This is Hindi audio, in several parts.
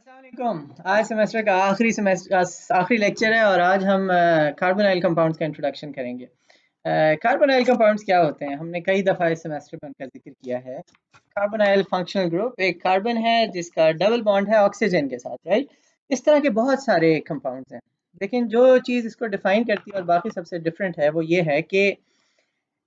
अस्सलामुअलैकुम। आज सेमेस्टर का आखिरी लेक्चर है और आज हम कार्बोनाइल कंपाउंड्स का इंट्रोडक्शन करेंगे। कार्बोनाइल कंपाउंड्स क्या होते हैं, हमने कई दफ़ा इस सेमेस्टर में उनका जिक्र किया है। कार्बोनाइल फंक्शनल ग्रुप एक कार्बन है जिसका डबल बॉन्ड है ऑक्सीजन के साथ, राइट। इस तरह के बहुत सारे कंपाउंड्स हैं, लेकिन जो चीज़ इसको डिफाइन करती है और बाकी सबसे डिफरेंट है वो ये है कि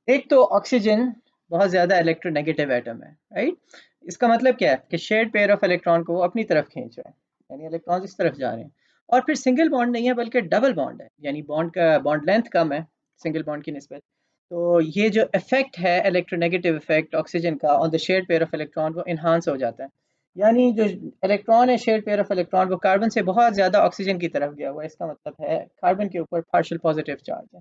एक तो ऑक्सीजन बहुत ज़्यादा इलेक्ट्रोनेगेटिव एटम है, राइट। इसका मतलब क्या है कि शेयर्ड पेयर ऑफ इलेक्ट्रॉन को वो अपनी तरफ खींच रहा है, यानी इलेक्ट्रॉन इस तरफ जा रहे हैं। और फिर सिंगल बॉन्ड नहीं है बल्कि डबल बॉन्ड है, यानी बॉन्ड लेंथ कम है सिंगल बॉन्ड की निस्बत। तो ये जो इफेक्ट है इलेक्ट्रोनेगेटिव इफेक्ट ऑक्सीजन का on the shared pair of electron वो इन्हांस हो जाता है। यानी जो इलेक्ट्रॉन है शेयर्ड पेयर ऑफ इलेक्ट्रॉन वो कार्बन से बहुत ज़्यादा ऑक्सीजन की तरफ गया हुआ है। इसका मतलब है कार्बन के ऊपर पार्शियल पॉजिटिव चार्ज है,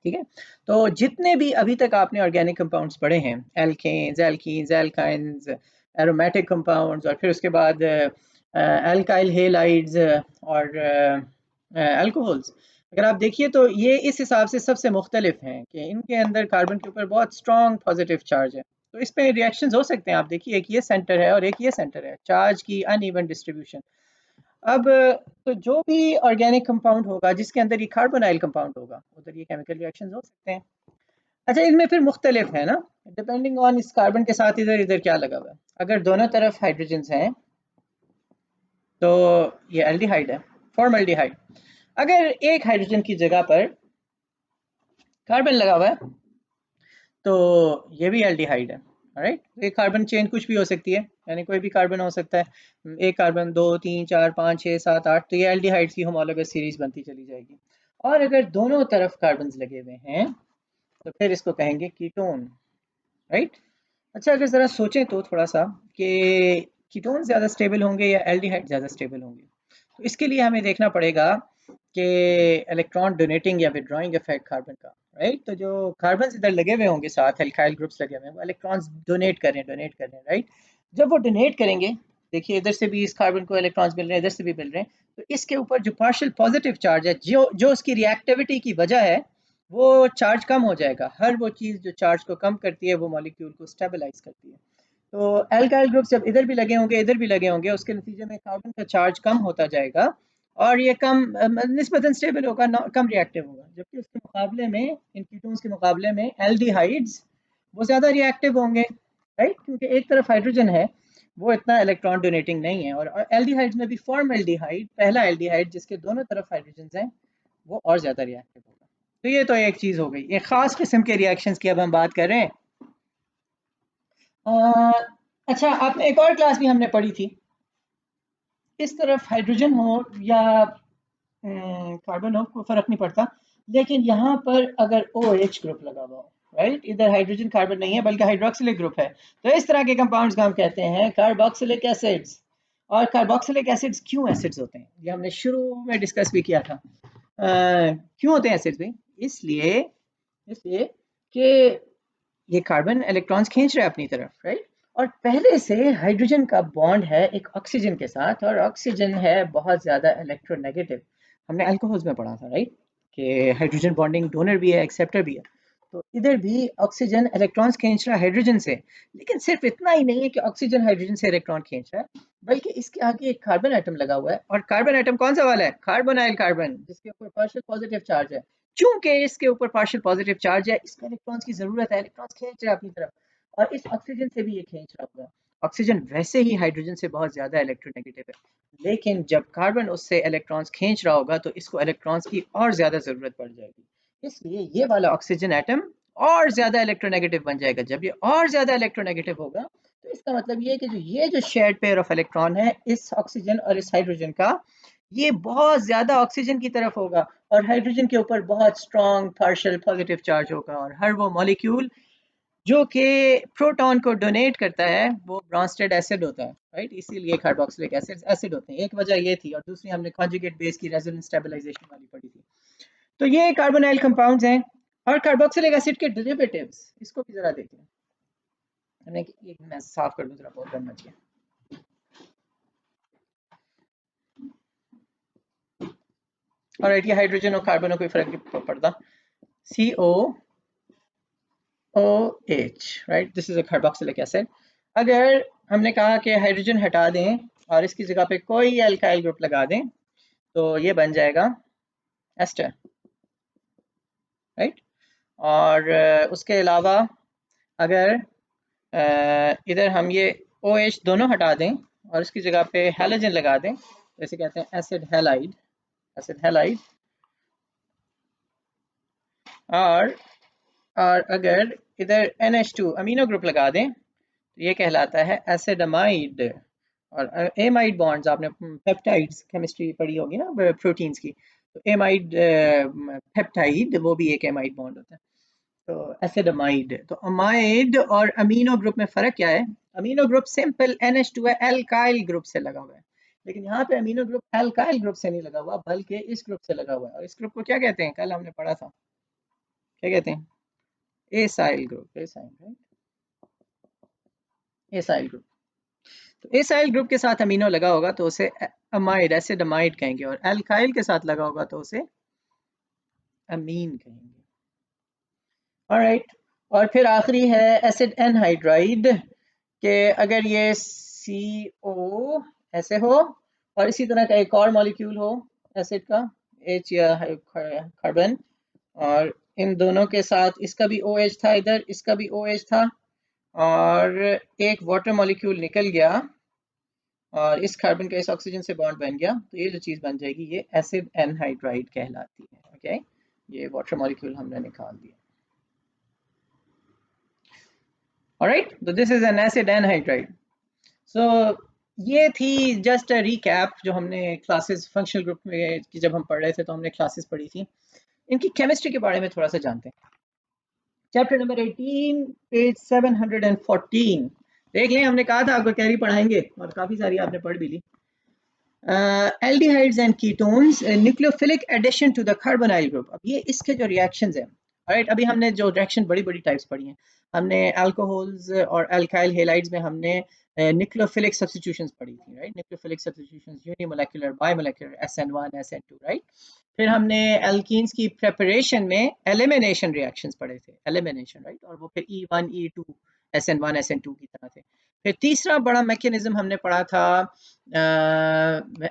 ठीक है। तो जितने भी अभी तक आपने ऑर्गेनिक कंपाउंड्स पढ़े हैं, alkanes, alkenes, alkynes, aromatic compounds और फिर उसके बाद एल्काइल हेलाइड्स और अल्कोहल्स, अगर आप देखिए तो ये इस हिसाब से सबसे मुख्तलिफ हैं कि इनके अंदर कार्बन के ऊपर बहुत स्ट्रॉन्ग पॉजिटिव चार्ज है। तो इस पे रिएक्शंस हो सकते हैं, आप देखिए एक ये सेंटर है और एक ये सेंटर है, चार्ज की अनइवन डिस्ट्रीब्यूशन। अब तो जो भी ऑर्गेनिक कंपाउंड होगा जिसके अंदर ये कार्बोनाइल कंपाउंड होगा उधर ये केमिकल रिएक्शंस हो सकते हैं। अच्छा, इनमें फिर मुख्तलिफ है ना, डिपेंडिंग ऑन इस कार्बन के साथ इधर इधर क्या लगा हुआ है। अगर दोनों तरफ हाइड्रोजन हैं तो ये एल्डिहाइड है, फॉर्मल्डिहाइड। अगर एक हाइड्रोजन की जगह पर कार्बन लगा हुआ है तो ये भी एल्डिहाइड है, राइट। एक कार्बन चेन कुछ भी हो सकती है, यानी कोई भी कार्बन हो सकता है। एक कार्बन, दो, तीन, चार, पाँच, छः, सात, आठ, तो ये एल्डिहाइड्स की होमोलोगस सीरीज बनती चली जाएगी। और अगर दोनों तरफ कार्बन लगे हुए हैं तो फिर इसको कहेंगे कीटोन, राइट। अच्छा, अगर ज़रा सोचें तो थोड़ा सा कि कीटोन ज़्यादा स्टेबल होंगे या एल्डिहाइड ज़्यादा स्टेबल होंगे, तो इसके लिए हमें देखना पड़ेगा कि इलेक्ट्रॉन डोनेटिंग या विड्रॉइंग इफेक्ट कार्बन का, राइट। तो जो कार्बन इधर लगे हुए होंगे साथ एल्काइल ग्रुप्स लगे हुए हैं वो इलेक्ट्रॉन्स डोनेट कर रहे हैं, राइट। जब वो डोनेट करेंगे, देखिए इधर से भी इस कार्बन को इलेक्ट्रॉन्स मिल रहे हैं, इधर से भी मिल रहे हैं, तो इसके ऊपर जो पार्शियल पॉजिटिव चार्ज है, जो जो उसकी रिएक्टिविटी की वजह है, वो चार्ज कम हो जाएगा। हर वो चीज़ जो चार्ज को कम करती है वो मॉलिक्यूल को स्टेबलाइज करती है। तो एल्काइल ग्रुप्स जब इधर भी लगे होंगे इधर भी लगे होंगे, उसके नतीजे में कार्बन का चार्ज कम होता जाएगा और ये कम निस्बतन स्टेबल होगा, कम रिएक्टिव होगा। जबकि उसके मुकाबले में, इन कीटोन्स के मुकाबले में एल्डिहाइड्स वो ज़्यादा रिएक्टिव होंगे, राइट, क्योंकि एक तरफ हाइड्रोजन है, वो इतना इलेक्ट्रॉन डोनेटिंग नहीं है। और एल्डिहाइड्स में भी फॉर्मल्डिहाइड, पहला एल्डिहाइड जिसके दोनों तरफ हाइड्रोजन हैं, वो और ज़्यादा रिएक्टिव होगा। तो ये तो एक चीज़ हो गई, एक ख़ास किस्म के रिएक्शंस की अब हम बात कर रहे हैं। अच्छा, आपने एक और क्लास भी हमने पढ़ी थी, इस तरफ हाइड्रोजन हो या कार्बन हो कोई फ़र्क नहीं पड़ता, लेकिन यहाँ पर अगर OH ग्रुप लगा हुआ हो, राइट, इधर हाइड्रोजन कार्बन नहीं है बल्कि हाइड्रोक्सिलिक ग्रुप है, तो इस तरह के कंपाउंड्स को हम कहते हैं कार्बोक्सिलिक एसिड्स। और कार्बोक्सिलिक एसिड्स क्यों एसिड्स होते हैं, ये हमने शुरू में डिस्कस भी किया था। क्यों होते हैं एसिड्स भाई? इसलिए इसलिए कि ये कार्बन इलेक्ट्रॉन्स खींच रहा है अपनी तरफ, राइट। और पहले से हाइड्रोजन का बॉन्ड है एक ऑक्सीजन के साथ और ऑक्सीजन है बहुत ज़्यादा इलेक्ट्रोनेगेटिव। हमने अल्कोहल्स में पढ़ा था, राइट, कि हाइड्रोजन बॉन्डिंग डोनर भी है एक्सेप्टर भी है। तो इधर भी ऑक्सीजन इलेक्ट्रॉन्स खींच रहा है हाइड्रोजन से, लेकिन सिर्फ इतना ही नहीं है कि ऑक्सीजन हाइड्रोजन से इलेक्ट्रॉन खींच रहा है, बल्कि इसके आगे एक कार्बन एटम लगा हुआ है। और कार्बन एटम कौन सा वाला है? कार्बोनाइल कार्बन, जिसके ऊपर पार्शियल पॉजिटिव चार्ज है। चूंकि इसके ऊपर पार्शियल पॉजिटिव चार्ज है, इसको इलेक्ट्रॉन्स की जरूरत है, इलेक्ट्रॉन्स खींच रहा है अपनी तरफ, और इस ऑक्सीजन से भी ये खींच रहा होगा। ऑक्सीजन वैसे ही हाइड्रोजन से बहुत ज्यादा इलेक्ट्रोनेगेटिव है, लेकिन जब कार्बन उससे इलेक्ट्रॉन्स खींच रहा होगा तो इसको इलेक्ट्रॉन्स की और ज्यादा जरूरत पड़ जाएगी। इसलिए ये वाला ऑक्सीजन एटम और ज्यादा इलेक्ट्रोनेगेटिव बन जाएगा। जब ये और ज्यादा इलेक्ट्रोनेगेटिव होगा तो इसका मतलब ये है कि जो शेयर्ड पेयर ऑफ इलेक्ट्रॉन है इस ऑक्सीजन और इस हाइड्रोजन का, ये बहुत ज्यादा ऑक्सीजन की तरफ होगा और हाइड्रोजन के ऊपर बहुत स्ट्रॉन्ग पार्शियल पॉजिटिव चार्ज होगा। और हर वो मॉलिक्यूल जो कि प्रोटॉन को डोनेट करता है वो ब्रॉन्स्टेड एसिड होता है, राइट। इसीलिए कार्बोक्सिलिक एसिड होते हैं। एक वजह ये थी, और दूसरी हमने कॉन्जुगेट बेस की रेजोनेंस स्टेबलाइजेशन वाली पढ़ी थी। तो ये कार्बोनाइल कंपाउंड्स हैं। और कार्बोक्सिलिक एसिड के डेरिवेटिव्स, इसको भी जरा देखें। हमने एक मैं साफ कर दूं जरा, बहुत गंदा किया। और ये हाइड्रोजन और कार्बन में कोई फर्क नहीं पड़ता। COOH, right, this is a carboxylic acid. अगर हमने कहा कि हाइड्रोजन हटा दें और इसकी जगह पे कोई अल्काइल ग्रुप लगा दें तो ये बन जाएगा एस्टर, राइट। और उसके अलावा अगर इधर हम ये OH दोनों हटा दें और इसकी जगह पे हैलोजन लगा दें, जैसे कहते हैं एसिड हैलाइड, एसिड हैलाइड। और अगर इधर NH2 अमीनो ग्रुप लगा दें तो ये कहलाता है एसिडमाइड। और एमाइड बॉन्ड्स आपने पेप्टाइड्स केमिस्ट्री पढ़ी होगी ना, प्रोटीन्स की, तो एमाइड पेप्टाइड वो भी एक एमाइड बॉन्ड होता है। तो एसिडमाइड, तो अमाइड और अमीनो ग्रुप में फ़र्क क्या है? अमीनो ग्रुप सिंपल NH2 है, एल्काइल ग्रुप से लगा हुआ है, लेकिन यहाँ पे अमीनो ग्रुप एल्काइल ग्रुप से नहीं लगा हुआ बल्कि इस ग्रुप से लगा हुआ है। और इस ग्रुप को क्या कहते हैं? कल हमने पढ़ा था, क्या कहते हैं? Acyl group, acyl, right, acyl group. तो एसाइल ग्रुप के साथ अमीनो लगा होगा तो उसे अमाइड, एसिड अमाइड कहेंगे, और एल्काइल के साथ लगा होगा तो उसे अमीन कहेंगे। ऑलराइट, और फिर आखिरी है एसिड एनहाइड्राइड, कि अगर ये CO ऐसे हो और इसी तरह का एक और मॉलिक्यूल हो एसिड का, H या कार्बन, और इन दोनों के साथ इसका भी OH था, इधर इसका भी OH था, और एक वाटर मॉलिक्यूल निकल गया और इस कार्बन का इस ऑक्सीजन से बॉन्ड बन गया, तो ये जो चीज़ बन जाएगी ये एसिड एनहाइड्राइड कहलाती है। ओके, ये वाटर मॉलिक्यूल हमने निकाल दिया। ऑलराइट, तो this is an acid anhydride. So ये थी जस्ट अ रिकैप जो हमने क्लासेस फंक्शनल ग्रुप में की जब हम पढ़ रहे थे तो हमने क्लासेस पढ़ी थी। इनकी केमिस्ट्री के बारे में थोड़ा सा जानते हैं। चैप्टर नंबर 18 पेज 714 देख लें, हमने कहा था आपको कैरी पढ़ाएंगे और काफ़ी सारी आपने पढ़ भी ली। Aldehydes and ketones, nucleophilic addition to the carbonyl group. अब ये इसके जो रिएक्शंस हैं, राइट, अभी हमने जो रिएक्शन बड़ी बड़ी टाइप्स पढ़ी हैं, हमने अल्कोहल्स और अल्काइल हेलाइड्स में हमने न्यूक्लियोफिलिक सब्स्टिट्यूशंस पढ़ी थी, right, nucleophilic substitutions, unimolecular, biomolecular, SN1 SN2, right. फिर हमने एल्कीन्स की प्रेपरेशन में एलिमिनेशन रिएक्शंस पढ़े थे, एलिमिनेशन, राइट, और वो फिर E1 E2 SN1 SN2 की तरह थे। फिर तीसरा बड़ा मैकेनिज्म हमने पढ़ा था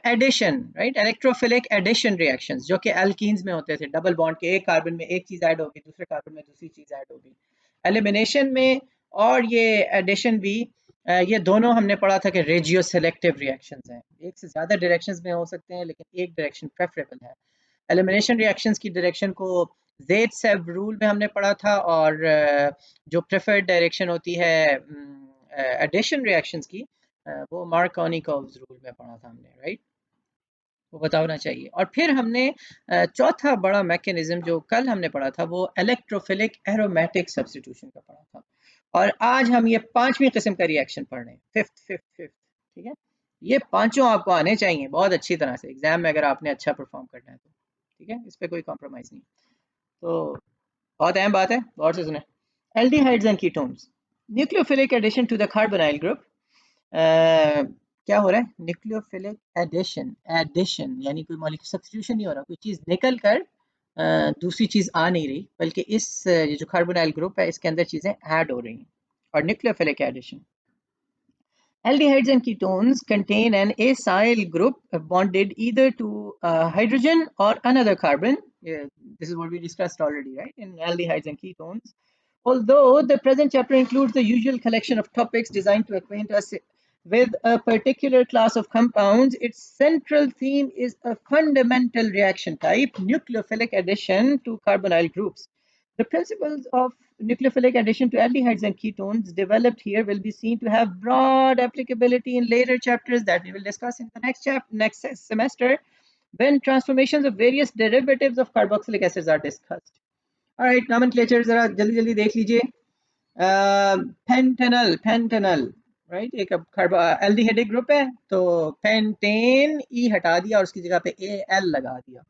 addition, right, electrophilic addition reactions, जो कि एल्कीन्स में होते थे, डबल बॉन्ड के एक कार्बन में एक चीज़ ऐड होगी, दूसरे कार्बन में दूसरी चीज़ ऐड होगी एलिमिनेशन में। और ये एडिशन भी ये दोनों हमने पढ़ा था कि रेजियो सेलेक्टिव रिएक्शंस हैं, एक से ज़्यादा डायरेक्शंस में हो सकते हैं लेकिन एक डायरेक्शन प्रेफरेबल है। एलिमिनेशन रिएक्शंस की डायरेक्शन को ज़ेड-सेब रूल में हमने पढ़ा था, और जो प्रेफर्ड डायरेक्शन होती है एडिशन रिएक्शंस की, वो मार्कोनिकोव्स रूल में पढ़ा था हमने, राइट, वो बताना चाहिए। और फिर हमने चौथा बड़ा मैकेनिज्म जो कल हमने पढ़ा था वो इलेक्ट्रोफिलिक एरोमेटिक सब्स्टिट्यूशन का पढ़ा था, और आज हम ये पांचवी किस्म का रिएक्शन पढ़ रहे हैं, फिफ्थ, ठीक है। ये पांचों आपको आने चाहिए बहुत अच्छी तरह से एग्जाम में, अगर आपने अच्छा परफॉर्म करना है तो, ठीक है, इस पर कोई कॉम्प्रोमाइज़ नहीं। तो बहुत अहम बात है, गौर से सुने। Aldehydes and ketones, nucleophilic addition to the carbonyl group. क्या हो रहा है? न्यूक्लियोफिलिक एडिशन, एडिशन यानी कोई मॉलिक्यूल सब्स्टिट्यूशन नहीं हो रहा, कोई चीज़ निकल कर दूसरी चीज़ आ नहीं रही, बल्कि इस ये जो कार्बोनाइल ग्रुप है इसके अंदर चीज़ें ऐड हो रही हैं, और nucleophilic addition. Aldehydes and ketones contain an acyl group bonded either to hydrogen or another carbon. Yeah, this is what we discussed already, right? In aldehydes and ketones. Although the present chapter includes the usual collection of topics designed to acquaint us with a particular class of compounds, its central theme is a fundamental reaction type, nucleophilic addition to carbonyl groups. The principles of nucleophilic addition to aldehydes and ketones developed here will be seen to have broad applicability in later chapters that we will discuss in the next semester, when transformations of various derivatives of carboxylic acids are discussed. All right, nomenclature जरा जल्दी जल्दी देख लीजिए। पेंटेनल, राइट, एक एल्डिहाइडिक ग्रुप है तो पेंटेन ई हटा दिया और उसकी जगह पे AL लगा दिया।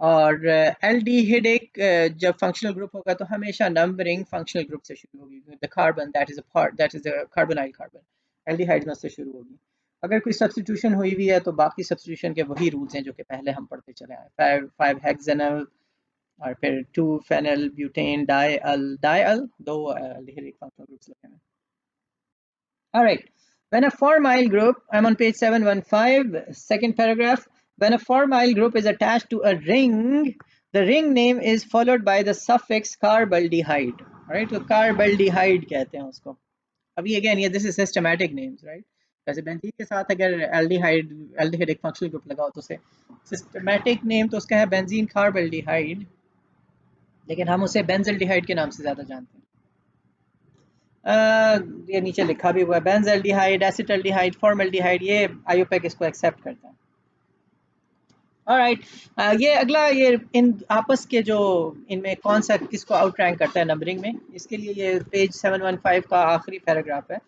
और एल्डिहाइडिक जब फंक्शनल ग्रुप होगा तो हमेशा नंबरिंग फंक्शनल ग्रुप से शुरू होगी, the carbon that is a part, that is the carbonyl carbon, aldehyde में से शुरू होगी। अगर कोई सब्स्टिट्यूशन हुई भी है तो बाकी सब्स्टिट्यूशन के वही रूल्स हैं जो कि पहले हम पढ़ते चले आए, 5 हेक्सेनल और फिर 2 फेनल ब्यूटेन डाइअल, दो एल्डिहाइडिक फंक्शनल ग्रुप्स लगे हैं। Alright, When a formyl group, I'm on page 715, second paragraph. When a formyl group is attached to a ring, the ring name is followed by the suffix carbaldehyde. Right? तो carbaldehyde कहते हैं उसको. अभी again ये this is systematic names, right? जैसे बेंजीन के साथ अगर एल्डिहाइड एक फंक्शनल ग्रुप लगाओ तो उसे सिस्टमैटिक नेम तो उसका है बेंजीन कार्बल्डिहाइड, लेकिन हम उसे बेंजल्डिहाइड के नाम से ज़्यादा जानते हैं. ये नीचे लिखा भी हुआ है बेंजल्डिहाइड, एसिटल्डिहाइड, फॉर्मल्डिहाइड, ये आईयूपीएसी इसको एक्सेप्ट करता है. ऑलराइट, ये अगला ये इन आपस के जो इनमें कौन सा किसको आउट रैंक करता है नंबरिंग में, इसके लिए ये पेज 715 का आखिरी पैराग्राफ है.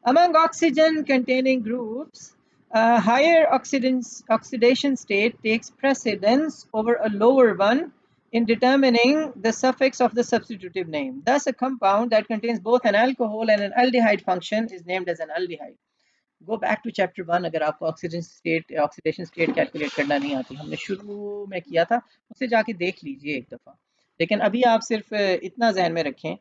Among oxygen containing groups, a higher oxidation state takes precedence over a lower one in determining the suffix of the substitutive name. Thus, a compound that contains both an alcohol and an aldehyde function is named as an aldehyde. Go back to chapter 1 अगर आपको oxidation state कैलकुलेट करना नहीं आती, हमने शुरू में किया था, उससे जाके देख लीजिए एक दफ़ा. लेकिन अभी आप सिर्फ इतना जहन में रखें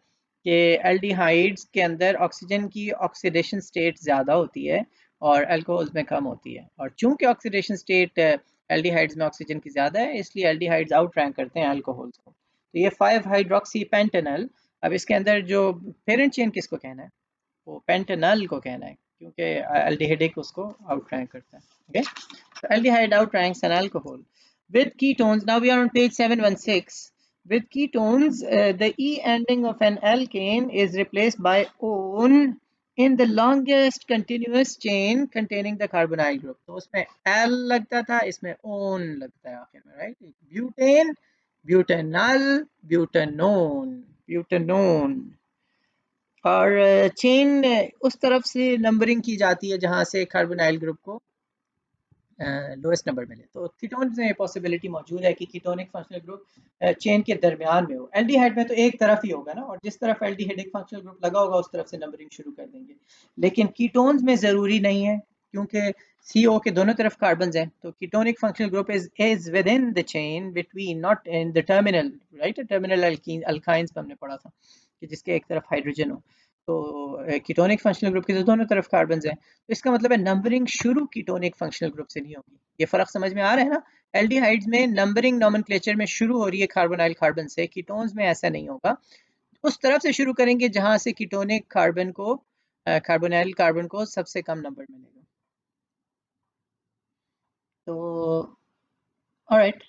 कि एल्डिहाइड्स के अंदर ऑक्सीजन की ऑक्सीडेशन स्टेट ज़्यादा होती है और अल्कोहल्स में कम होती है, और चूंकि ऑक्सीडेशन स्टेट एल्डिहाइड्स में ऑक्सीजन की ज़्यादा है इसलिए एल्डिहाइड्स आउट रैंक करते हैं अल्कोहल्स को. तो ये 5 हाइड्रोक्सी पेंटेनल, अब इसके अंदर जो पेरेंट चेन किसको कहना है, वो पेंटेनल को कहना है क्योंकि एल्डिहाइड उसको आउट रैंक करता है. Okay, so aldehyde outranks an alcohol. With ketones, now we are on page 716. With ketones, the E ending of an alkane is replaced by on in the longest continuous chain containing the carbonyl group. तो उसमें L लगता था, इसमें on लगता है आखिर में, right? Butane, butanol, butanone, butanone. और चेन उस तरफ से नंबरिंग की जाती है जहां से कार्बोनाइल ग्रुप को लोएस्ट नंबर मिले. तो कीटोन्स में पॉसिबिलिटी मौजूद है कि कीटोनिक फंक्शनल ग्रुप चेन के दरमियान में हो. एल्डिहाइड में तो एक तरफ ही होगा ना, और जिस तरफ एल्डिहाइडिक फंक्शनल ग्रुप लगा होगा उस तरफ से नंबरिंग शुरू कर देंगे. लेकिन कीटोन्स में ज़रूरी नहीं है क्योंकि CO के दोनों तरफ कार्बन हैं. तो ketonic functional group is with in the chain between, not in the terminal, right? Terminal alkynes पे हमने पढ़ा था कि जिसके एक तरफ हाइड्रोजन हो. तो कीटोनिक फंक्शनल ग्रुप के तो दोनों तरफ कार्बन हैं. तो इसका मतलब है नंबरिंग शुरू कीटोनिक फंक्शनल ग्रुप से नहीं होगी. ये फर्क समझ में आ रहा है ना? एल्डिहाइड्स में नंबरिंग नोमेनक्लेचर में शुरू हो रही है कार्बोनाइल कार्बन से, कीटोन्स में ऐसा नहीं होगा. उस तरफ से शुरू करेंगे जहां से कीटोनिक कार्बन को कार्बोनाइल कार्बन को सबसे कम नंबर मिलेगा. तो ऑलराइट,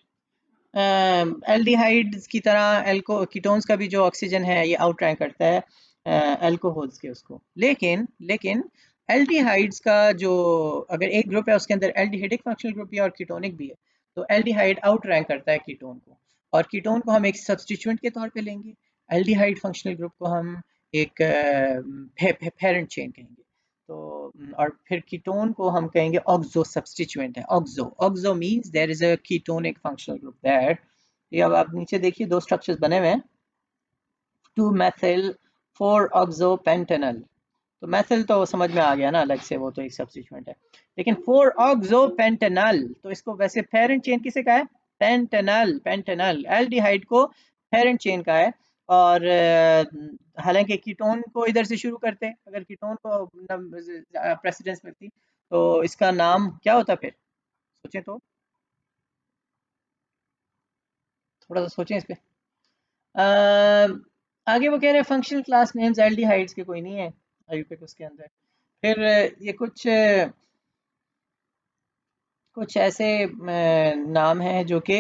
एल्डिहाइड्स की तरह कीटोन्स का भी जो ऑक्सीजन है ये आउट रैंक करता है अल्कोहल्स के उसको. लेकिन एल्डिहाइड्स का जो अगर एक ग्रुप है उसके अंदर एल्डिहाइडिक फंक्शनल ग्रुप भी है और कीटोनिक भी है, तो एल्डिहाइड आउट रैंक करता है कीटोन को, और कीटोन को हम एक सब्स्टिट्यूएंट के तौर पे लेंगे. एल्डिहाइड फंक्शनल ग्रुप को हम एक पेरेंट चेन कहेंगे. तो और फिर कीटोन को हम कहेंगे ऑक्सो सब्स्टिट्यूएंट है. Oxo means there is a ketonic functional group there. ये अब आप नीचे देखिए दो स्ट्रक्चर्स बने हुए हैं, 2 methyl 4 oxopentanol. तो मैथिल तो समझ में आ गया ना, अलग से वो तो एक सब्स्टिट्यूएंट है. लेकिन 4 oxopentanol, तो इसको वैसे पेरेंट चेन किसे कहा है? पेंटेनल. एल्डिहाइड को पेरेंट चेन का है. और हालांकि कीटोन को इधर से शुरू करते हैं, अगर कीटोन को प्रेसिडेंस मिलती तो इसका नाम क्या होता फिर? सोचें तो, थोड़ा सा सोचें इस पे. आगे वो कह रहे हैं फंक्शनल क्लास नेम्स एल्डिहाइड्स के कोई नहीं है आईयूपीएक उसके अंदर. फिर ये कुछ ऐसे नाम हैं जो कि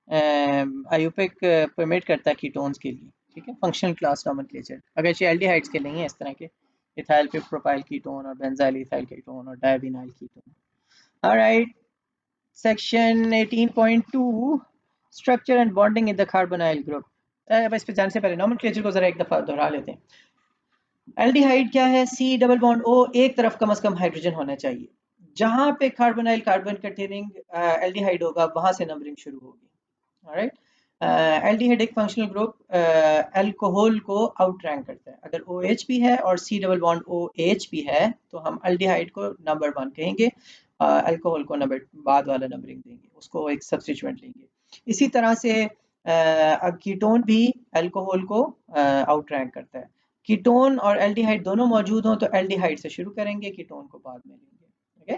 आईयूपीएक परमिट करता है कीटोन्स के लिए. ठीक है, फंक्शनल क्लास नोमेनक्लेचर, अगर एल्डिहाइड्स के नहीं है इस तरह के, इथाइल प्रोपाइल कीटोन और बेंजाइल इथाइल कीटोन और divinyl ketone. Alright, section 18.2 structure and bonding in the carbonyl group. इस पे जाने से पहले नोमेनक्लेचर को जरा एक दफा दोहरा लेते हैं. एल्डिहाइड क्या है? C डबल बॉन्ड O, एक तरफ कम से कम हाइड्रोजन होना चाहिए. जहां पे कार्बोनाइल कार्बन कंटेनिंग एल्डिहाइड होगा वहां से नंबरिंग शुरू होगी. ऑलराइट, एल्डिहाइड एक फंक्शनल ग्रुप अल्कोहल को आउट रैंक करता है. अगर OH भी है और C डबल बॉन्ड OH भी है तो हम एल्डिहाइड को नंबर 1 कहेंगे, अल्कोहल को नंबर बाद वाला नंबरिंग देंगे, उसको एक सब्स्टिट्यूएंट लेंगे. इसी तरह से कीटोन भी अल्कोहल को आउट रैंक करता है. कीटोन और एल्डिहाइड दोनों मौजूद हों तो एल्डिहाइड से शुरू करेंगे, कीटोन को बाद में लेंगे। ओके,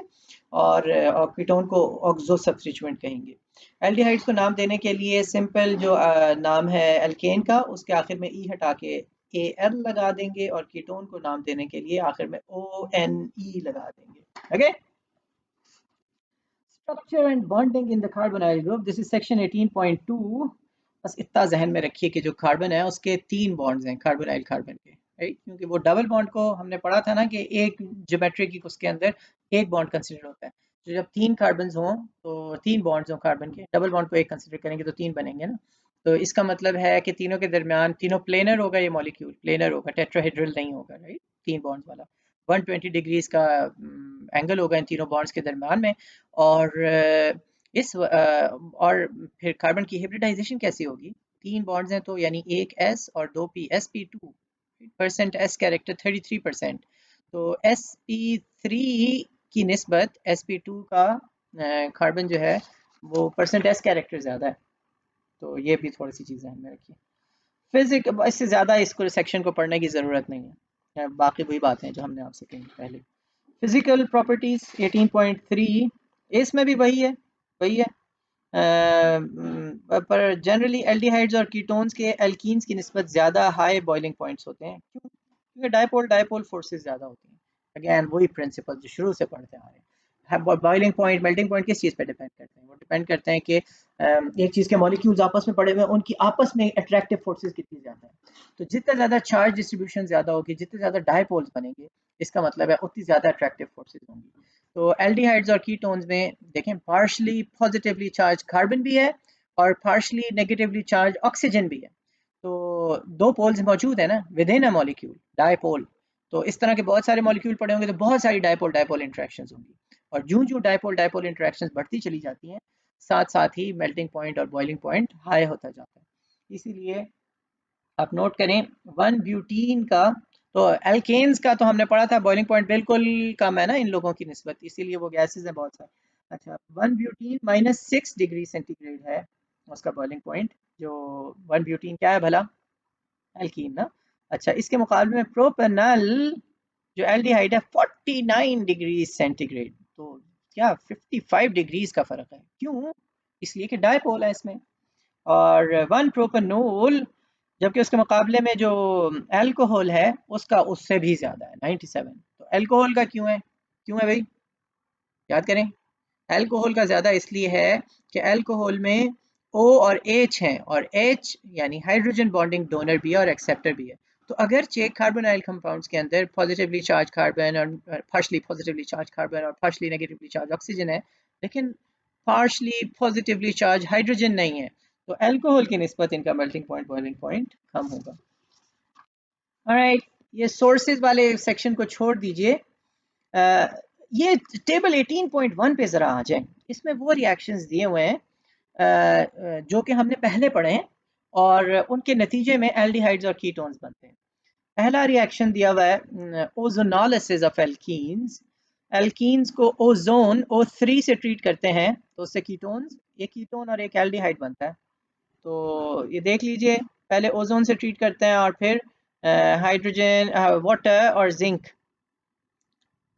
और कीटोन को ऑक्सो सब्स्टिट्यूएंट कहेंगे। एल्डिहाइड्स को नाम देने के लिए सिंपल जो नाम है एल्केन का, उसके आखिर में ई हटा के एल लगा देंगे, और कीटोन को नाम देने के लिए आखिर में ओ एन ई लगा देंगे। Okay, structure and bonding in the carbonyl group, this is section 18.2। बस इतना जहन में रखिए कि जो कार्बन है उसके 3 बॉन्ड्स हैं कार्बोनाइल कार्बन के, राइट, क्योंकि वो डबल बॉन्ड को हमने पढ़ा था ना कि एक ज्योमेट्री की उसके अंदर एक बॉन्ड कंसिडर होता है। तो जब 3 कार्बन्स हों तो 3 बॉन्ड्स हों कार्बन के, डबल बॉन्ड को एक कंसिडर करेंगे तो 3 बनेंगे ना। तो इसका मतलब है कि तीनों के दरमियान, तीनों प्लेनर होगा, ये मॉलिक्यूल प्लेनर होगा, टेट्राहेड्रल नहीं होगा, राइट, 3 बॉन्ड्स वाला। 120 डिग्रीज का एंगल होगा इन तीनों बॉन्ड्स के दरमियान में। और और फिर कार्बन की हाइब्रिडाइजेशन कैसी होगी? 3 बॉन्ड्स हैं तो यानी एक s और 2 p, sp2 percent, s character 33%। तो sp3 की निस्बत sp2 का कार्बन जो है वो परसेंट s कैरेक्टर ज़्यादा है। तो ये भी थोड़ी सी चीज़ें हमें रखिए। फिजिक, इससे ज़्यादा इसको सेक्शन को पढ़ने की ज़रूरत नहीं है, बाकी वही बातें जो हमने आपसे कही पहले। फिजिकल प्रॉपर्टीज 18.3, इसमें भी वही है। पर जनरली एल्डिहाइड्स और कीटोन्स के एल्कीन्स की निस्बत ज़्यादा हाई बॉइलिंग पॉइंट्स होते हैं। क्यों? क्योंकि डायपोल डायपोल फोर्सेस ज़्यादा होती हैं। अगेन वही प्रिंसिपल जो शुरू से पढ़ते आ रहे हैं। बॉइलिंग पॉइंट, मेल्टिंग पॉइंट किस चीज़ पे डिपेंड करते हैं? वो डिपेंड करते हैं कि एक चीज़ के मॉलिक्यूल्स आपस में पड़े हुए हैं, उनकी आपस में अट्रैक्टिव फोर्सेस कितनी ज़्यादा है। तो जितना ज़्यादा चार्ज डिस्ट्रीब्यूशन ज़्यादा होगी, जितने ज़्यादा डायपोल्स बनेंगे, इसका मतलब है उतनी ज़्यादा अट्रैक्टिव फोर्सेस होंगी। तो एल्डिहाइड्स और कीटोन्स में देखें, पार्शली पॉजिटिवली चार्ज कार्बन भी है और पार्शली नेगेटिवली चार्ज ऑक्सीजन भी है। तो 2 पोल्स मौजूद है ना with in a molecule, dipole. तो इस तरह के बहुत सारे मॉलिक्यूल पड़े होंगे तो बहुत सारी डायपोल डायपोल इंटरेक्शंस होंगी, और जो डायपोल डायपोल इंटरेक्शंस बढ़ती चली जाती हैं, साथ साथ ही मेल्टिंग पॉइंट और बॉइलिंग पॉइंट हाई होता जाता है। इसीलिए आप नोट करें 1 ब्यूटीन का, तो एल्केन्स का तो हमने पढ़ा था बॉइलिंग पॉइंट बिल्कुल कम है ना इन लोगों की निस्बत, इसीलिए वो गैसेज हैं बहुत सारे। अच्छा, 1 ब्यूटीन -6 डिग्री सेंटीग्रेड है उसका बॉइलिंग पॉइंट। जो 1 ब्यूटीन क्या है भला? एल्कीन ना। अच्छा, इसके मुकाबले में प्रोपेनल जो एल्डिहाइड है 49 डिग्री सेंटीग्रेड। तो क्या 55 डिग्रीज का फर्क है? क्यों? इसलिए कि डायपोल है इसमें। और 1 प्रोपेनोल, जबकि उसके मुकाबले में जो अल्कोहल है उसका उससे भी ज़्यादा है 97। तो अल्कोहल का क्यों है भाई? याद करें। अल्कोहल का ज़्यादा इसलिए है कि अल्कोहल में O और H हैं, और H यानी हाइड्रोजन बॉन्डिंग डोनर भी है और एक्सेप्टर भी है। तो अगरचे कार्बोनाइल कंपाउंड्स के अंदर पॉजिटिवली चार्ज कार्बन और पार्शली पॉजिटिवली चार्ज कार्बन और पार्शली नेगेटिवली चार्ज ऑक्सीजन है, लेकिन पार्शली पॉजिटिवली चार्ज हाइड्रोजन नहीं है। तो अल्कोहल की निस्बत इनका मेल्टिंग पॉइंट बॉइलिंग पॉइंट कम होगा। ऑलराइट, ये सोर्सेज वाले सेक्शन को छोड़ दीजिए। ये टेबल 18.1 पे ज़रा आ जाए। इसमें वो रिएक्शंस दिए हुए हैं जो कि हमने पहले पढ़े हैं, और उनके नतीजे में एल्डिहाइड्स और कीटोन्स बनते हैं। पहला रिएक्शन दिया हुआ है ओजोनोलिसिस ऑफ एल्कीन्स। एल्कीन्स को ओजोन O3 से ट्रीट करते हैं तो उससे कीटोन्स, एक कीटोन और एक एल्डिहाइड बनता है। तो ये देख लीजिए, पहले ओजोन से ट्रीट करते हैं और फिर हाइड्रोजन, वाटर और जिंक।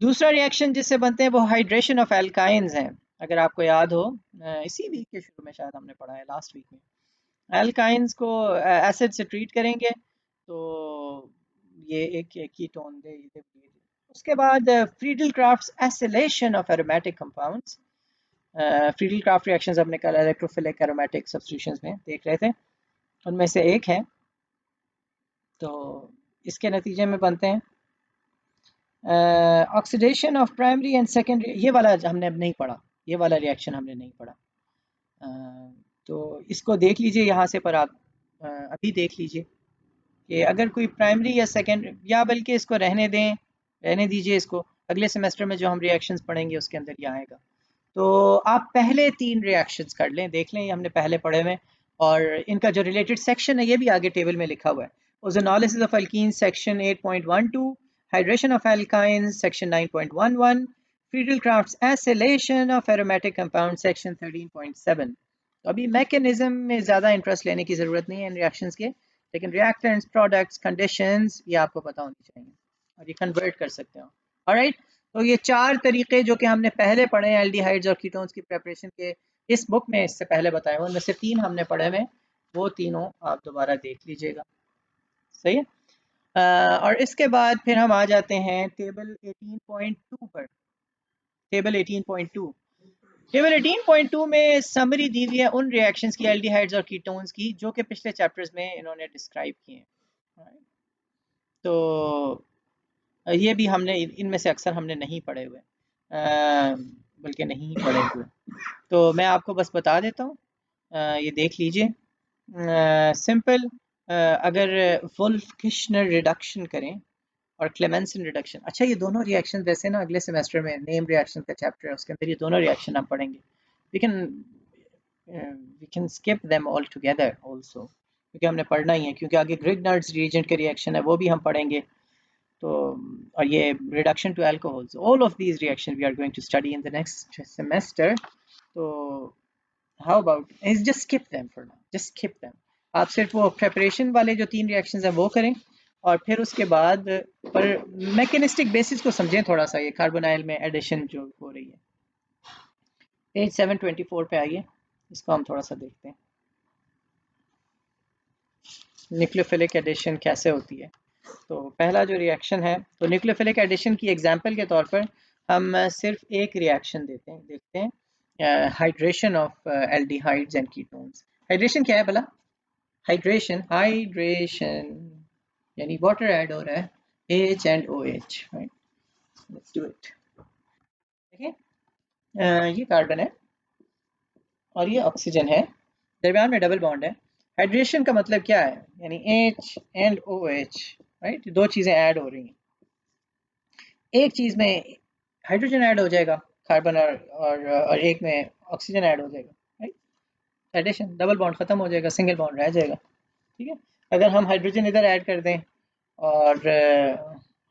दूसरा रिएक्शन जिससे बनते हैं वो हाइड्रेशन ऑफ एल्काइंस हैं। अगर आपको याद हो, इसी वीक के शुरू में शायद हमने पढ़ा है, लास्ट वीक में। एल्काइंस को एसिड से ट्रीट करेंगे तो ये एक कीटोन दे। उसके बाद Friedel Crafts acylation of aromatic compounds. Friedel Craft reactions हमने कल इलेक्ट्रोफिलिक एरोमेटिक सब्स्टिट्यूशंस में देख रहे थे, उनमें से एक है। तो इसके नतीजे में बनते हैं oxidation of primary and secondary. ये वाला हमने अब नहीं पढ़ा, ये वाला रिएक्शन हमने नहीं पढ़ा। तो इसको देख लीजिए यहाँ से, पर आप अभी देख लीजिए कि अगर कोई प्राइमरी या सेकेंडरी, या बल्कि इसको रहने दें, रहने दीजिए इसको, अगले सेमेस्टर में जो हम रिएक्शंस पढ़ेंगे उसके अंदर ये आएगा। तो आप पहले 3 रिएक्शंस कर लें, देख लें, ये हमने पहले पढ़े हुए, और इनका जो रिलेटेड सेक्शन है ये भी आगे टेबल में लिखा हुआ है। Ozonolysis of alkene section 8.12, hydration of alkynes section 9.11, Friedel Crafts acylation of aromatic compound section 13.7। तो अभी मैकेनिज्म में ज़्यादा इंटरेस्ट लेने की ज़रूरत नहीं है इन रिएक्शंस के, लेकिन रिएक्टेंट्स, प्रोडक्ट्स, कंडीशंस ये आपको पता होनी चाहिए और ये कन्वर्ट कर सकते हो। ऑलराइट, तो ये 4 तरीके जो कि हमने पहले पढ़े हैं एल्डिहाइड्स और कीटोन्स की प्रिपरेशन के इस बुक में इससे पहले बताए हुए, उनमें से 3 हमने पढ़े हुए, वो तीनों आप दोबारा देख लीजिएगा। सही है। और इसके बाद फिर हम आ जाते हैं टेबल 18.2 पर। टेबल 18.2 टेबल 18.2 में समरी दी हुई है उन रिएक्शंस की, एल्डिहाइड्स और कीटोन्स की, जो कि पिछले चैप्टर्स में इन्होंने डिस्क्राइब किए हैं। तो ये भी हमने इनमें से अक्सर हमने नहीं पढ़े हुए, बल्कि नहीं पढ़े हुए, तो मैं आपको बस बता देता हूँ, ये देख लीजिए। सिंपल, अगर वुल्फ-किश्नर रिडक्शन करें और क्लेमेंसन रिडक्शन, अच्छा ये दोनों रिएक्शन वैसे ना अगले सेमेस्टर में नेम रिएक्शन का चैप्टर है, उसके अंदर ये दोनों रिएक्शन हम पढ़ेंगे। We can skip them all together also, क्योंकि हमने पढ़ना ही है, क्योंकि आगे ग्रिग्नार्ड्स रिएजेंट के रिएक्शन है वो भी हम पढ़ेंगे। तो और ये reduction to alcohols, all of these reaction we are going to study in the next semester. तो how about just skip them for now, just skip them. आप सिर्फ वो प्रेपरेशन वाले जो 3 रिएक्शंस हैं वो करें, और फिर उसके बाद पर मैकेनिस्टिक बेसिस को समझें थोड़ा सा, ये कार्बोनाइल में एडिशन जो हो रही है। पेज 724 पे आइए, इसको हम थोड़ा सा देखते हैं, न्यूक्लियोफिलिक एडिशन कैसे होती है। तो पहला जो रिएक्शन है, तो न्यूक्लियोफिलिक एडिशन की एग्जांपल के तौर पर हम सिर्फ एक रिएक्शन देखते हैं, hydration of aldehydes and ketones. Hydration क्या है भला? हाइड्रेशन यानी वाटर ऐड हो रहा है, H and OH, right. Let's do it. देखिए, ये कार्बन है और ये ऑक्सीजन है, दरमियान में डबल बॉन्ड है। हाइड्रेशन का मतलब क्या है? यानी H and OH, राइट, दो चीज़ें ऐड हो रही हैं। एक चीज़ में हाइड्रोजन ऐड हो जाएगा, कार्बन, और एक में ऑक्सीजन ऐड हो जाएगा, राइट। एडिशन, डबल बॉन्ड ख़त्म हो जाएगा, सिंगल बॉन्ड रह जाएगा। ठीक है, अगर हम हाइड्रोजन इधर ऐड कर दें और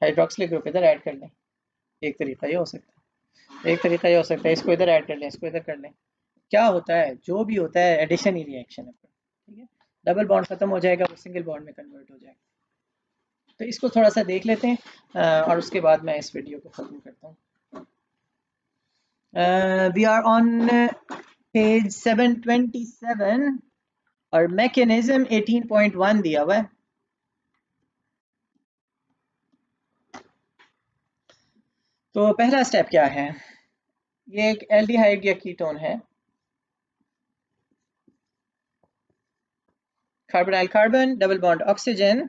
हाइड्रोक्सिलिक ग्रुप इधर ऐड कर लें, एक तरीका ये हो सकता है, एक तरीका ये हो सकता है इसको इधर ऐड कर लें, इसको इधर कर लें। क्या होता है? जो भी होता है एडिशन ही रिएक्शन है। ठीक है, डबल बॉन्ड खत्म हो जाएगा, वो सिंगल बॉन्ड में कन्वर्ट हो जाएगा। तो इसको थोड़ा सा देख लेते हैं और उसके बाद मैं इस वीडियो को खत्म करता हूँ। वी आर ऑन पेज 727 और मैकेनिज्म 18.1 दिया हुआ है। तो पहला स्टेप क्या है? ये एक एल्डिहाइड या कीटोन है, carbonyl carbon, double bond oxygen.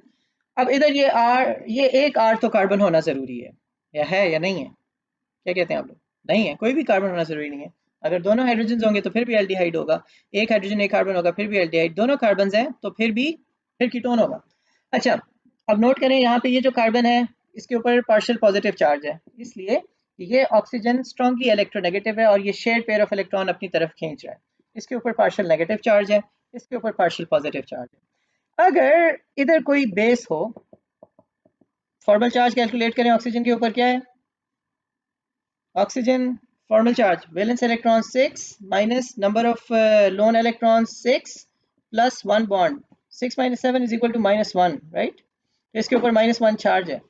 अब इधर ये एक R तो कार्बन होना जरूरी है या नहीं है? क्या कहते हैं आप लोग? नहीं है, कोई भी कार्बन होना जरूरी नहीं है। अगर दोनों हाइड्रोजन होंगे तो फिर भी एल्डिहाइड होगा, एक हाइड्रोजन एक कार्बन होगा फिर भी एल्डिहाइड, दोनों कार्बन हैं तो फिर कीटोन होगा। अच्छा, अब नोट करें यहाँ पे ये जो कार्बन है इसके ऊपर पार्शियल पॉजिटिव चार्ज है, इसलिए ये ऑक्सीजन स्ट्रांगली इलेक्ट्रोनेगेटिव है और ये शेयर्ड पेयर ऑफ इलेक्ट्रॉन अपनी तरफ खींच रहा है। इसके ऊपर पार्शियल नेगेटिव चार्ज है, इसके ऊपर पार्शियल पॉजिटिव चार्ज है। अगर इधर कोई बेस हो, फॉर्मल चार्ज कैलकुलेट करें, ऑक्सीजन के ऊपर क्या है? Oxygen formal charge valence electron 6 minus number of lone electron 6 plus 1 bond, 6 minus 7 is equal to -1, right. इसके ऊपर -1 चार्ज है।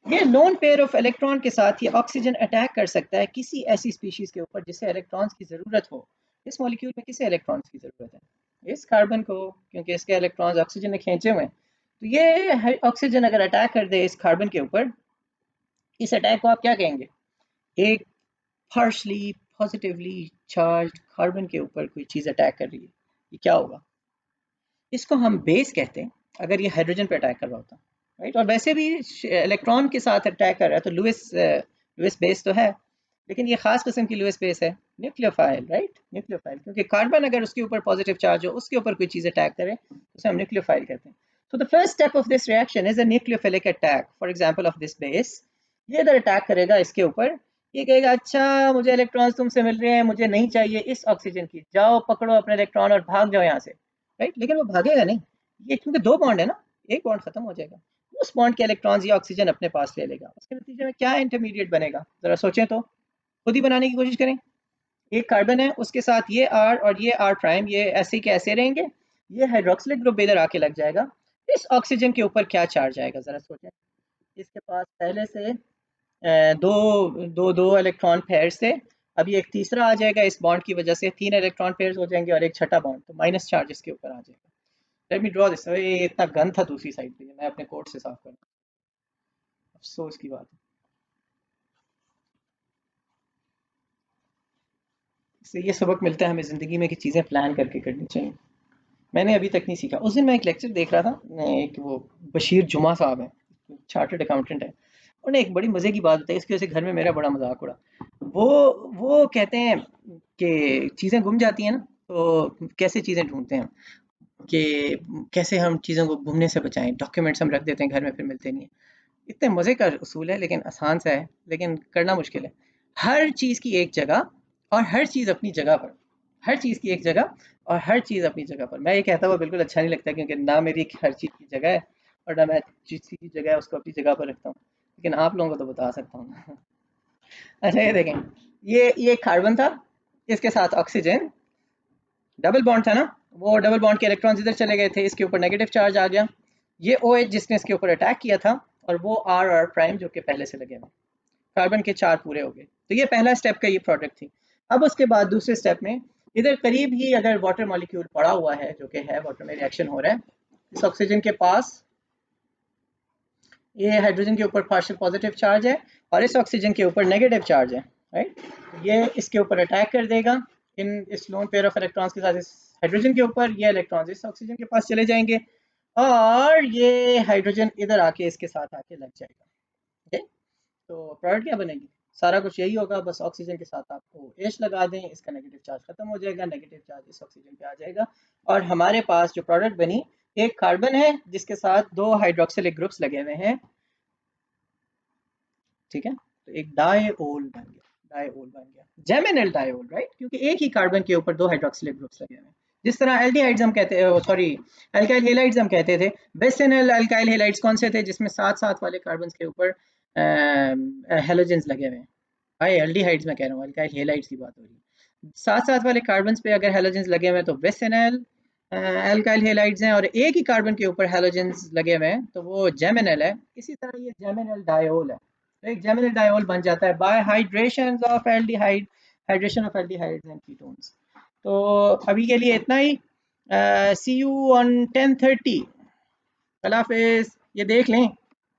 ये लोन पेयर ऑफ इलेक्ट्रॉन के साथ ये ऑक्सीजन अटैक कर सकता है किसी ऐसी स्पीशीज के ऊपर जिसे इलेक्ट्रॉन्स की ज़रूरत हो। इस मॉलिक्यूल में किसे इलेक्ट्रॉन्स की ज़रूरत है? इस कार्बन को, क्योंकि इसके इलेक्ट्रॉन्स ऑक्सीजन ने खींचे हुए हैं। तो ये ऑक्सीजन अगर अटैक कर दे इस कार्बन के ऊपर, इस अटैक को आप क्या कहेंगे? एक पार्शली पॉजिटिवली चार्ज कार्बन के ऊपर कोई चीज़ अटैक कर रही है, ये क्या होगा? इसको हम बेस कहते हैं, अगर ये हाइड्रोजन पे अटैक कर रहा होता, राइट। और वैसे भी इलेक्ट्रॉन के साथ अटैक कर रहा है तो लुईस बेस तो है, लेकिन ये खास किस्म की लुईस बेस है, न्यूक्लियोफाइल, राइट, न्यूक्लियोफाइल। क्योंकि कार्बन अगर उसके ऊपर पॉजिटिव चार्ज हो, उसके ऊपर कोई चीज़ अटैक करे तो उसे हम न्यूक्लियोफाइल कहते हैं। तो the first step of this reaction is a nucleophilic attack, for example of this base. ये इधर अटैक करेगा इसके ऊपर, ये कहेगा अच्छा मुझे इलेक्ट्रॉन्स तुमसे मिल रहे हैं, मुझे नहीं चाहिए इस ऑक्सीजन की, जाओ पकड़ो अपने इलेक्ट्रॉन और भाग जाओ यहाँ से, राइट। लेकिन वो भागेगा नहीं, ये क्योंकि दो बॉन्ड है ना, एक बॉन्ड खत्म हो जाएगा, उस बॉन्ड के इलेक्ट्रॉन्स ये ऑक्सीजन अपने पास ले लेगा। उसके नतीजे में क्या इंटरमीडिएट बनेगा, जरा सोचें तो, खुद ही बनाने की कोशिश करें। एक कार्बन है, उसके साथ ये R और ये R प्राइम, ये ऐसे के ऐसे रहेंगे, ये हाइड्रोक्सिलिक ग्रुप इधर आके लग जाएगा, इस ऑक्सीजन के ऊपर क्या चार्ज आएगा ज़रा सोचें। इसके पास पहले से दो दो दो इलेक्ट्रॉन पेयर से अभी एक तीसरा आ जाएगा, इस बॉन्ड की वजह से 3 इलेक्ट्रॉन पेयर्स हो जाएंगे और एक छठा बॉन्ड, तो माइनस चार्ज इसके ऊपर आ जाएगा। Let me draw this. ये इतना गंद था दूसरी साइड पे, मैं अपने कोड से साफ कर, अफसोस की बात है। इससे ये सबक मिलता है हमें ज़िंदगी में कि चीज़ें प्लान करके करनी चाहिए। मैंने अभी तक नहीं सीखा। उस दिन मैं एक लेक्चर देख रहा था, एक वो बशीर जुमा साहब हैं, चार्टर्ड अकाउंटेंट है। उन्होंने एक बड़ी मज़े की बात बताई, इसकी वजह से घर में मेरा बड़ा मजाक उड़ा। वो वो कहते हैं कि चीज़ें गुम जाती हैं ना, तो कैसे चीज़ें ढूंढते हैं कि कैसे हम चीज़ों को गुमने से बचाएं। डॉक्यूमेंट्स हम रख देते हैं घर में, फिर मिलते नहीं हैं। इतने मज़े का उसूल है, लेकिन आसान सा है, लेकिन करना मुश्किल है। हर चीज़ की एक जगह और हर चीज़ अपनी जगह पर। हर चीज़ की एक जगह और हर चीज़ अपनी जगह पर। मैं ये कहता हुआ बिल्कुल अच्छा नहीं लगता, क्योंकि ना मेरी हर चीज़ की जगह है और ना मैं जिस चीज़ की जगह है उसको अपनी जगह पर रखता हूँ। लेकिन आप लोगों को तो बता सकता हूँ। अच्छा ये देखें, ये कार्बन था, इसके साथ ऑक्सीजन, डबल बॉन्ड था ना, वो डबल बॉन्ड के इलेक्ट्रॉन्स इधर चले गए थे, इसके ऊपर नेगेटिव चार्ज आ गया। ये OH जिसने इसके ऊपर अटैक किया था, और वो R प्राइम जो कि पहले से लगे हुए, कार्बन के 4 पूरे हो गए। तो ये पहला स्टेप का ये प्रोडक्ट थी। अब उसके बाद दूसरे स्टेप में इधर करीब ही अगर वाटर मॉलिक्यूल पड़ा हुआ है, जो कि है वाटर में रिएक्शन हो रहा है, इस ऑक्सीजन के पास ये हाइड्रोजन के ऊपर पार्शियल पॉजिटिव चार्ज है और इस ऑक्सीजन के ऊपर नेगेटिव चार्ज है, राइट। ये इसके ऊपर अटैक कर देगा, इन इस लोन पेयर ऑफ इलेक्ट्रॉन्स के साथ इस हाइड्रोजन के ऊपर, ये इलेक्ट्रॉन्स इस ऑक्सीजन के पास चले जाएंगे और ये हाइड्रोजन इधर आके इसके साथ आके लग जाएगा। ठीक है, तो प्रोडक्ट क्या बनेगी? सारा कुछ यही होगा, बस ऑक्सीजन के साथ आपको एच लगा दें, इसका नेगेटिव चार्ज खत्म हो जाएगा, नेगेटिव चार्ज इस ऑक्सीजन पे आ जाएगा और हमारे पास जो प्रोडक्ट बनी, एक कार्बन है जिसके साथ 2 हाइड्रोक्सिलिक ग्रुप्स लगे हुए हैं। ठीक है, तो एक डायोल बन गया, डायोल बन गया, जेमिनल डायोल, राइट, क्योंकि एक ही कार्बन के ऊपर 2 हाइड्रोक्सिलिक ग्रुप्स लगे हुए हैं। जिस तरह एल्डिहाइड्स हम कहते हैं, सॉरी अल्काइल हेलाइड्स हम कहते थे। बेसिनल अल्काइल हेलाइड्स कौन से थे? जिसमें साथ साथ वाले कार्बन के ऊपर हेलोजेंस लगे हुए हैं। भाई एल्डिहाइड्स में कह रहा हूँ, अल्काइल हेलाइड्स की बात हो रही है। साथ साथ वाले कार्बन पे अगर हेलोजेंस लगे हुए हैं तो बेसिनल अल्काइल हेलाइड्स हैं, और एक ही कार्बन के ऊपर हेलोजेंस लगे हुए हैं तो वो जेमिनल है। इसी तरह ये जेमिनल डायोल है। तो एक जेमिनल डायोल बन जाता है bye hydration of aldehyde, hydration of aldehydes and ketones. तो अभी के लिए इतना ही। सी यू ऑन 10:30। अल्लाह हाफिज। ये देख लें